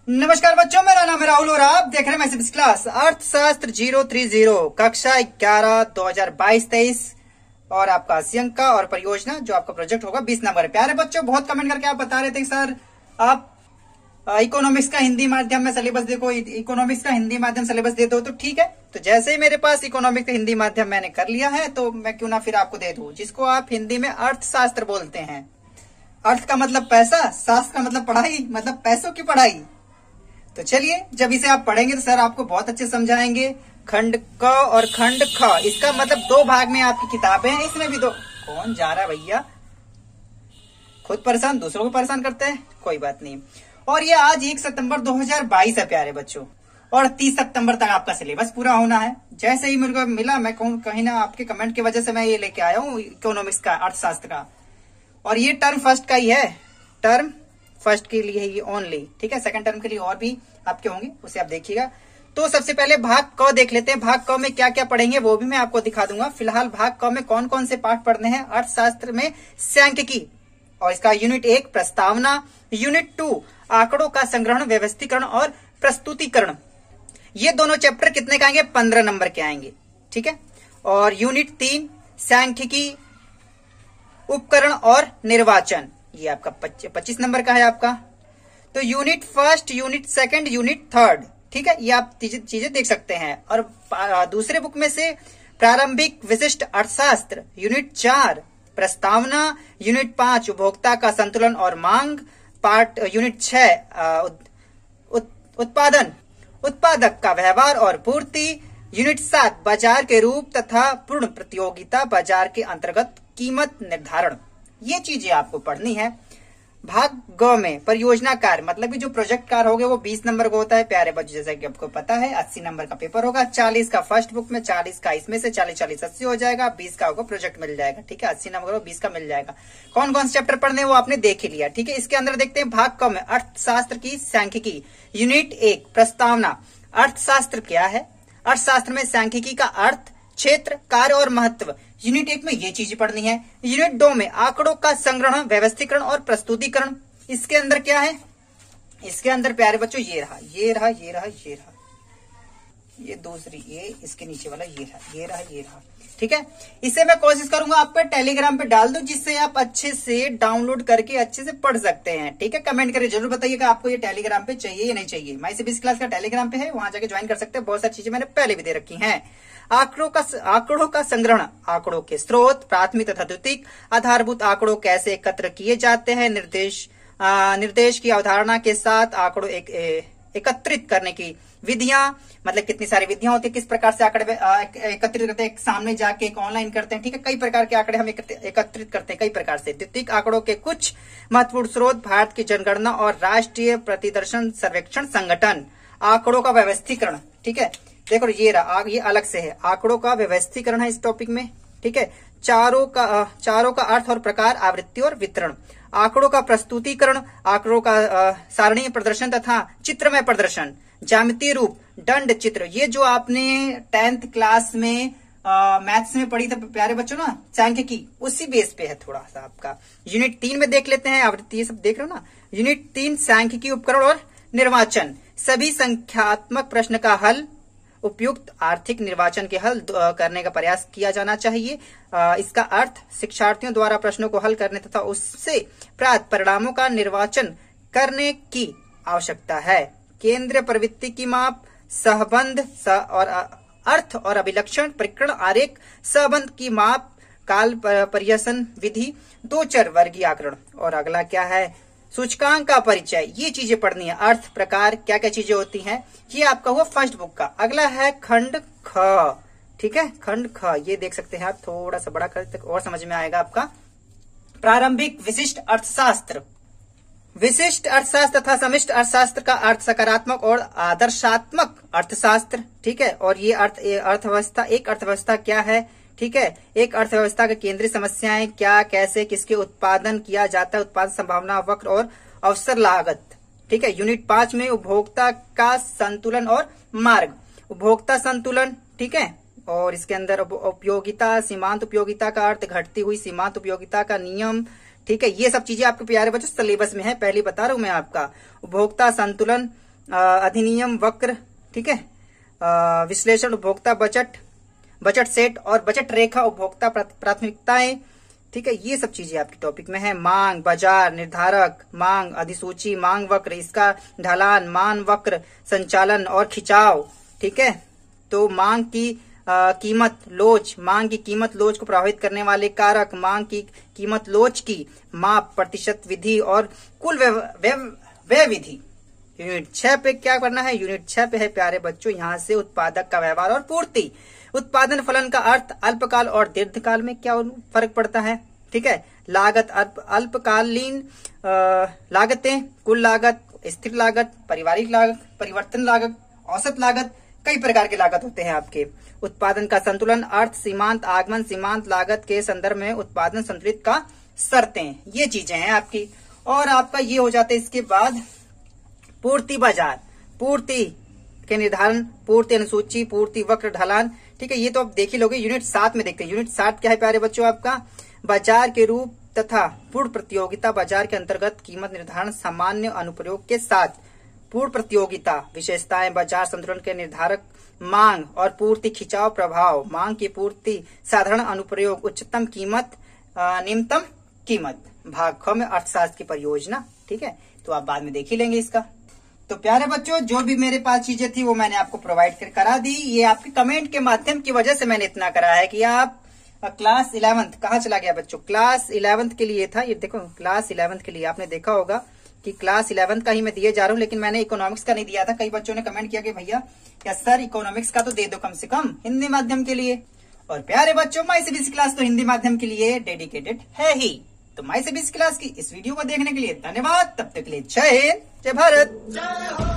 नमस्कार बच्चों, मेरा नाम है राहुल और आप देख रहे हैं मैथमेटिक्स क्लास अर्थशास्त्र 030 कक्षा 11 2022-23 और आपका 80 अंक का और परियोजना जो आपका प्रोजेक्ट होगा 20 नंबर। प्यारे बच्चों, बहुत कमेंट करके आप बता रहे थे कि सर आप इकोनॉमिक्स का हिंदी माध्यम में सिलेबस देखो, इकोनॉमिक्स का हिंदी माध्यम सिलेबस दे दो। तो ठीक है, तो जैसे ही मेरे पास इकोनॉमिक्स का हिंदी माध्यम मैंने कर लिया है तो मैं क्यों ना फिर आपको दे दूं, जिसको आप हिंदी में अर्थशास्त्र बोलते हैं। अर्थ का मतलब पैसा, शास्त्र का मतलब पढ़ाई, मतलब पैसों की पढ़ाई। तो चलिए, जब इसे आप पढ़ेंगे तो सर आपको बहुत अच्छे समझाएंगे। खंड क और खंड ख, इसका मतलब दो भाग में आपकी किताबें हैं, इसमें भी दो। कौन जा रहा है भैया? खुद परेशान, दूसरों को परेशान करते हैं, कोई बात नहीं। और ये आज 1 सितंबर 2022 है प्यारे बच्चों, और 30 सितंबर तक आपका सिलेबस पूरा होना है। जैसे ही मेरे को मिला, मैं कहीं ना आपके कमेंट की वजह से मैं ये लेके आया हूँ इकोनॉमिक्स का, अर्थशास्त्र का। और ये टर्म फर्स्ट का ही है, टर्म फर्स्ट के लिए ये ओनली, ठीक है। सेकंड टर्म के लिए और भी आपके होंगे, उसे आप देखिएगा। तो सबसे पहले भाग क देख लेते हैं। भाग क में क्या क्या पढ़ेंगे वो भी मैं आपको दिखा दूंगा। फिलहाल भाग क में कौन कौन से पाठ पढ़ने हैं। अर्थशास्त्र में सांख्यिकी और इसका यूनिट 1 प्रस्तावना, यूनिट 2 आंकड़ों का संग्रहण, व्यवस्थीकरण और प्रस्तुतिकरण। ये दोनों चैप्टर कितने के आएंगे? 15 नंबर के आएंगे, ठीक है। और यूनिट 3 सांख्यिकी, उपकरण और निर्वाचन, ये आपका 25 नंबर का है आपका। तो unit first, unit second, unit third, ठीक है, ये आप चीजें देख सकते हैं। और दूसरे बुक में से प्रारंभिक विशिष्ट अर्थशास्त्र, यूनिट 4 प्रस्तावना, यूनिट 5 उपभोक्ता का संतुलन और मांग, पार्ट यूनिट 6 उत्पादन, उत्पादक का व्यवहार और पूर्ति, यूनिट 7 बाजार के रूप तथा पूर्ण प्रतियोगिता, बाजार के अंतर्गत कीमत निर्धारण। ये चीजें आपको पढ़नी है। भाग ग में परियोजना कार्य, मतलब कि जो प्रोजेक्ट कार्य होगा वो 20 नंबर का होता है प्यारे बच्चों, जैसा कि आपको पता है। 80 नंबर का पेपर होगा, 40 का फर्स्ट बुक में, 40 का इसमें से 40-40 80 हो जाएगा, 20 का आपको प्रोजेक्ट मिल जाएगा, ठीक है। 80 नंबर का 20 का मिल जाएगा। कौन कौन से चैप्टर पढ़ने वो आपने देख ही लिया, ठीक है। इसके अंदर देखते हैं भाग क में अर्थशास्त्र की सांख्यिकी, यूनिट 1 प्रस्तावना। अर्थशास्त्र क्या है? अर्थशास्त्र में सांख्यिकी का अर्थ, क्षेत्र, कार्य और महत्व। यूनिट 1 में ये चीजें पढ़नी है। यूनिट 2 में आंकड़ों का संग्रहण, व्यवस्थीकरण और प्रस्तुतिकरण। इसके अंदर क्या है? इसके अंदर प्यारे बच्चों ये रहा, ये रहा, ये रहा, ये रहा, ये दूसरी, ये इसके नीचे वाला ये रहा, ये रहा, ये रहा, ठीक है। इसे मैं कोशिश करूंगा आप पे टेलीग्राम पे डाल दूं, जिससे आप अच्छे से डाउनलोड करके अच्छे से पढ़ सकते हैं, ठीक है। कमेंट करके जरूर बताइएगा आपको ये टेलीग्राम पे चाहिए या नहीं चाहिए। मैथमेटिक्स क्लास का टेलीग्राम पे है, वहां जाके ज्वाइन कर सकते हैं। बहुत सारी चीजें मैंने पहले भी दे रखी हैं। आंकड़ों का संग्रहण, आंकड़ों के स्रोत, प्राथमिक तथा द्वितीयक, आधारभूत आंकड़ों कैसे एकत्र किए जाते हैं, निर्देश की अवधारणा के साथ आंकड़ों एकत्रित करने की विधियां, मतलब कितनी सारी विधियां होती है, किस प्रकार से आंकड़े एकत्रित करते हैं, सामने जाके एक ऑनलाइन करते हैं, ठीक है। कई प्रकार के आंकड़े हम एकत्रित करते हैं कई प्रकार से। द्वितीयक आंकड़ों के कुछ महत्वपूर्ण स्रोत, भारत की जनगणना और राष्ट्रीय प्रतिदर्शन सर्वेक्षण संगठन। आंकड़ों का व्यवस्थीकरण, ठीक है। देखो ये रहा, ये अलग से है, आंकड़ों का व्यवस्थीकरण है इस टॉपिक में, ठीक है। चारों का अर्थ और प्रकार, आवृत्ति और वितरण। आंकड़ों का प्रस्तुतिकरण, आंकड़ों का सारणीय प्रदर्शन तथा चित्रमय प्रदर्शन। ज्यामितीय रूप, दंड चित्र, ये जो आपने 10th क्लास में मैथ्स में पढ़ी थी प्यारे बच्चों ना, सांख्यिकी, उसी बेस पे है थोड़ा सा आपका। यूनिट 3 में देख लेते हैं, आवृत्ति ये सब देख रहे हो ना। यूनिट 3 सांख्यिकी, उपकरण और निर्वाचन। सभी संख्यात्मक प्रश्न का हल, उपयुक्त आर्थिक निर्वाचन के हल करने का प्रयास किया जाना चाहिए। इसका अर्थ शिक्षार्थियों द्वारा प्रश्नों को हल करने तथा उससे प्राप्त परिणामों का निर्वाचन करने की आवश्यकता है। केंद्रीय प्रवृत्ति की माप, सहबंध और अर्थ और अभिलक्षण, प्रकरण आरेख, सहबंध की माप, काल पर्यसन विधि, दो चर वर्गीय आकरण। और अगला क्या है? सूचकांक का परिचय। ये चीजें पढ़नी है। अर्थ, प्रकार, क्या क्या चीजें होती हैं, ये आपका हुआ फर्स्ट बुक का। अगला है खंड ख, ठीक है। खंड ख ये देख सकते हैं आप, थोड़ा सा बड़ा कर और समझ में आएगा आपका। प्रारंभिक विशिष्ट अर्थशास्त्र। विशिष्ट अर्थशास्त्र तथा समिष्ट अर्थशास्त्र का अर्थ सकारात्मक और आदर्शात्मक अर्थशास्त्र, ठीक है। और ये अर्थव्यवस्था, एक अर्थव्यवस्था क्या है, ठीक है। एक अर्थव्यवस्था की केंद्रीय समस्याएं क्या, कैसे, किसके उत्पादन किया जाता है, उत्पादन संभावना वक्र और अवसर लागत, ठीक है। यूनिट 5 में उपभोक्ता का संतुलन और मार्ग, उपभोक्ता संतुलन, ठीक है। और इसके अंदर उपयोगिता, सीमांत उपयोगिता का अर्थ, घटती हुई सीमांत उपयोगिता का नियम, ठीक है। ये सब चीजें आपके प्यारे बच्चों सिलेबस में है, पहले बता रहा हूं मैं आपका। उपभोक्ता संतुलन अधिनियम वक्र, ठीक है, विश्लेषण, उपभोक्ता बजट, बजट सेट और बजट रेखा, उपभोक्ता प्राथमिकताएं, ठीक है, ये सब चीजें आपके टॉपिक में है। मांग, बाजार निर्धारक, मांग अधिसूची, मांग वक्र, इसका ढलान, मान वक्र, संचालन और खिंचाव, ठीक है। तो मांग की कीमत लोच, मांग की कीमत लोच को प्रभावित करने वाले कारक, मांग की कीमत लोच की माप, प्रतिशत विधि और कुल व्यय विधि। यूनिट 6 पे क्या करना है? यूनिट 6 पे है प्यारे बच्चों, यहाँ से उत्पादक का व्यवहार और पूर्ति। उत्पादन फलन का अर्थ अल्पकाल और दीर्घकाल में क्या फर्क पड़ता है, ठीक है। लागत, अल्पकालीन लागतें, कुल लागत, स्थिर लागत, पारिवारिक लागत, परिवर्तन लागत, औसत लागत, कई प्रकार के लागत होते हैं आपके। उत्पादन का संतुलन, अर्थ सीमांत आगमन, सीमांत लागत के संदर्भ में उत्पादन संतुलित का शर्तें, ये चीजें हैं आपकी। और आपका ये हो जाता है इसके बाद पूर्ति बाजार, पूर्ति के निर्धारण, पूर्ति अनुसूची, पूर्ति वक्र, ढलान, ठीक है, ये तो आप देख ही लोगे। यूनिट 7 में देखते हैं। यूनिट 7 क्या है प्यारे बच्चों? आपका बाजार के रूप तथा पूर्ण प्रतियोगिता, बाजार के अंतर्गत कीमत निर्धारण सामान्य अनुप्रयोग के साथ, पूर्ण प्रतियोगिता विशेषताएं, बाजार संतुलन के निर्धारक, मांग और पूर्ति खिंचाव प्रभाव, मांग की पूर्ति, साधारण अनुप्रयोग, उच्चतम कीमत, निम्नतम कीमत। भाग ख में अर्थशास्त्र की परियोजना, ठीक है, तो आप बाद में देख ही लेंगे इसका। तो प्यारे बच्चों, जो भी मेरे पास चीजें थी वो मैंने आपको प्रोवाइड कर करा दी। ये आपके कमेंट के माध्यम की वजह से मैंने इतना करा है कि आप क्लास 11th कहाँ चला गया बच्चों? क्लास 11th के लिए था ये, देखो क्लास 11th के लिए आपने देखा होगा कि क्लास 11th का ही मैं दिए जा रहा हूँ, लेकिन मैंने इकोनॉमिक्स का नहीं दिया था। कई बच्चों ने कमेंट किया कि भैया क्या सर इकोनॉमिक्स का तो दे दो कम से कम हिंदी माध्यम के लिए। और प्यारे बच्चों, माई सीबीएसई क्लास तो हिंदी माध्यम के लिए डेडिकेटेड है ही। तो माई सीबीएसई क्लास की इस वीडियो को देखने के लिए धन्यवाद। तब तक के लिए जय हिंद, जय भारत।